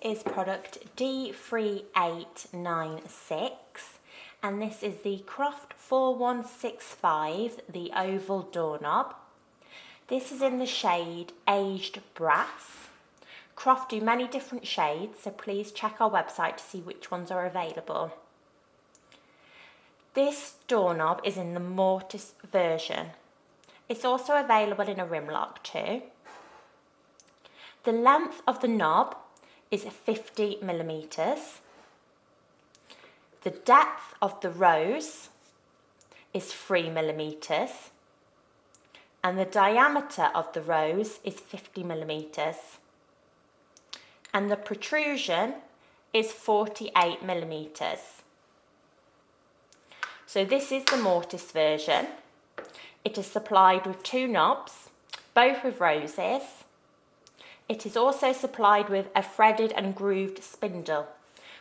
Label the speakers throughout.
Speaker 1: is product D3896, and this is the Croft 4165, the oval doorknob. This is in the shade Aged Brass. Croft do many different shades, so please check our website to see which ones are available. This doorknob is in the Mortice version. It's also available in a rim lock too. The length of the knob is 50mm. The depth of the rose is 3mm. And the diameter of the rose is 50mm. And the protrusion is 48mm. So this is the Mortice version. It is supplied with 2 knobs, both with roses. It is also supplied with a threaded and grooved spindle,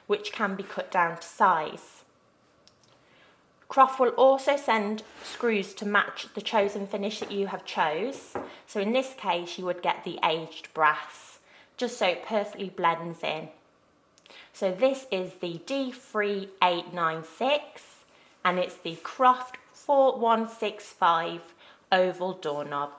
Speaker 1: which can be cut down to size. Croft will also send screws to match the chosen finish that you have chose. So in this case, you would get the aged brass, just so it perfectly blends in. So this is the D3896, and it's the Croft 4165 oval doorknob.